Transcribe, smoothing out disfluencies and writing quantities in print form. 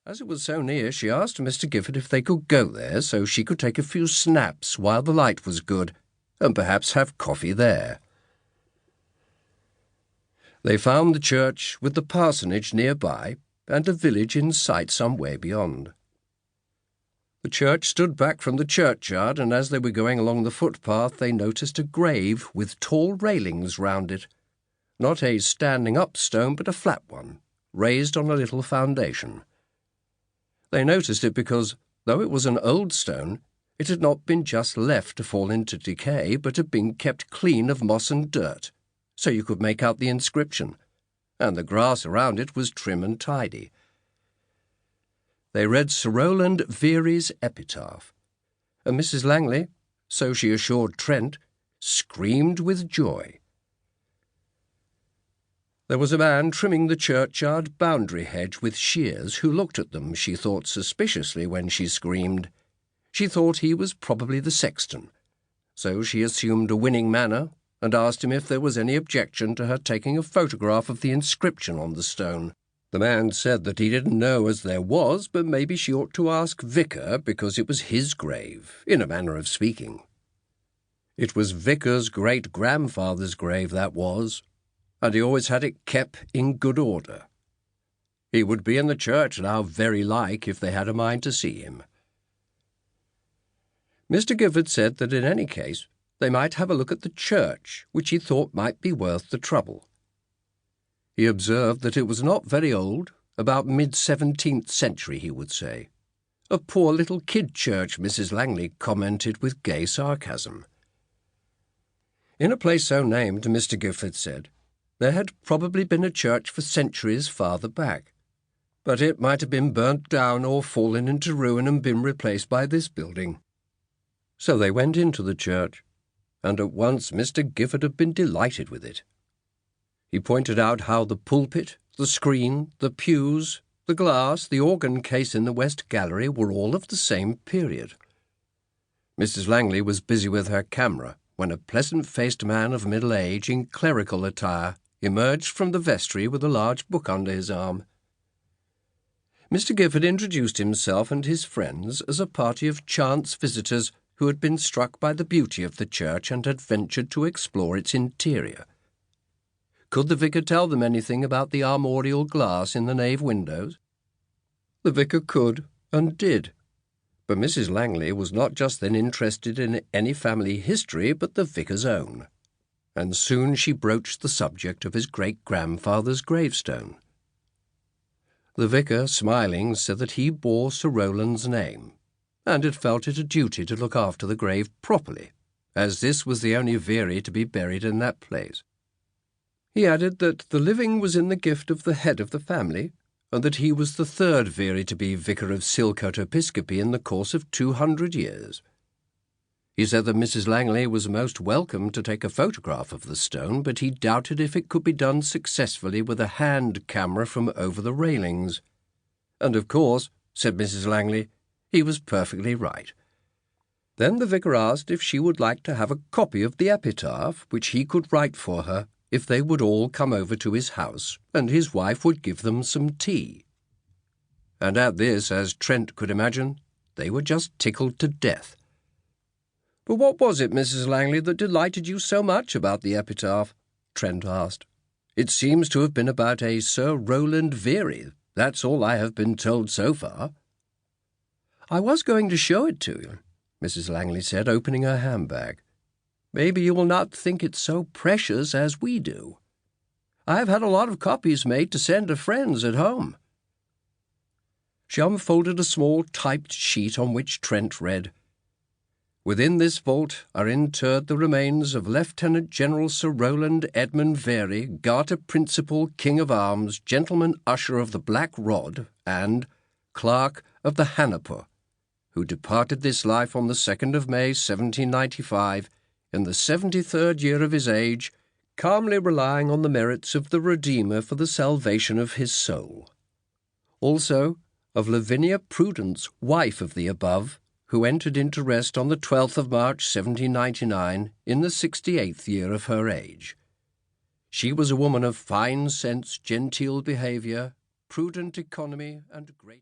As it was so near, she asked Mr. Gifford if they could go there so she could take a few snaps while the light was good, and perhaps have coffee there. They found the church with the parsonage nearby and a village in sight some way beyond. The church stood back from the churchyard, and as they were going along the footpath they noticed a grave with tall railings round it. Not a standing-up stone, but a flat one, raised on a little foundation. They noticed it because, though it was an old stone, it had not been just left to fall into decay, but had been kept clean of moss and dirt, so you could make out the inscription, and the grass around it was trim and tidy. They read Sir Rowland Veary's epitaph, and Mrs. Langley, so she assured Trent, screamed with joy. There was a man trimming the churchyard boundary hedge with shears who looked at them, she thought, suspiciously when she screamed. She thought he was probably the sexton, so she assumed a winning manner and asked him if there was any objection to her taking a photograph of the inscription on the stone. The man said that he didn't know as there was, but maybe she ought to ask Vicar because it was his grave, in a manner of speaking. It was Vicar's great-grandfather's grave, that was, and he always had it kept in good order. He would be in the church now very like if they had a mind to see him. Mr. Gifford said that in any case they might have a look at the church, which he thought might be worth the trouble. He observed that it was not very old, about mid-17th century, he would say. A poor little kid church, Mrs. Langley commented with gay sarcasm. In a place so named, Mr. Gifford said, there had probably been a church for centuries farther back, but it might have been burnt down or fallen into ruin and been replaced by this building. So they went into the church, and at once Mr. Gifford had been delighted with it. He pointed out how the pulpit, the screen, the pews, the glass, the organ case in the west gallery were all of the same period. Mrs. Langley was busy with her camera when a pleasant-faced man of middle age in clerical attire emerged from the vestry with a large book under his arm. Mr. Gifford introduced himself and his friends as a party of chance visitors who had been struck by the beauty of the church and had ventured to explore its interior. Could the vicar tell them anything about the armorial glass in the nave windows? The vicar could, and did. But Mrs. Langley was not just then interested in any family history but the vicar's own, and soon she broached the subject of his great-grandfather's gravestone. The vicar, smiling, said that he bore Sir Rowland's name, and had felt it a duty to look after the grave properly, as this was the only Veary to be buried in that place. He added that the living was in the gift of the head of the family, and that he was the third Veary to be vicar of Silcote Episcopi in the course of 200 years. He said that Mrs. Langley was most welcome to take a photograph of the stone, but he doubted if it could be done successfully with a hand camera from over the railings. And of course, said Mrs. Langley, he was perfectly right. Then the vicar asked if she would like to have a copy of the epitaph, which he could write for her, if they would all come over to his house, and his wife would give them some tea. And at this, as Trent could imagine, they were just tickled to death. "But what was it, Mrs. Langley, that delighted you so much about the epitaph?" Trent asked. "It seems to have been about a Sir Rowland Veary. That's all I have been told so far." "I was going to show it to you," Mrs. Langley said, opening her handbag. "Maybe you will not think it so precious as we do. I have had a lot of copies made to send to friends at home." She unfolded a small typed sheet on which Trent read, "Within this vault are interred the remains of Lieutenant General Sir Rowland Edmund Veary, Garter Principal, King of Arms, Gentleman Usher of the Black Rod, and Clerk of the Hanapu, who departed this life on the 2nd of May, 1795, in the 73rd year of his age, calmly relying on the merits of the Redeemer for the salvation of his soul. Also of Lavinia Prudence, wife of the above, who entered into rest on the 12th of March, 1799, in the 68th year of her age. She was a woman of fine sense, genteel behaviour, prudent economy, and great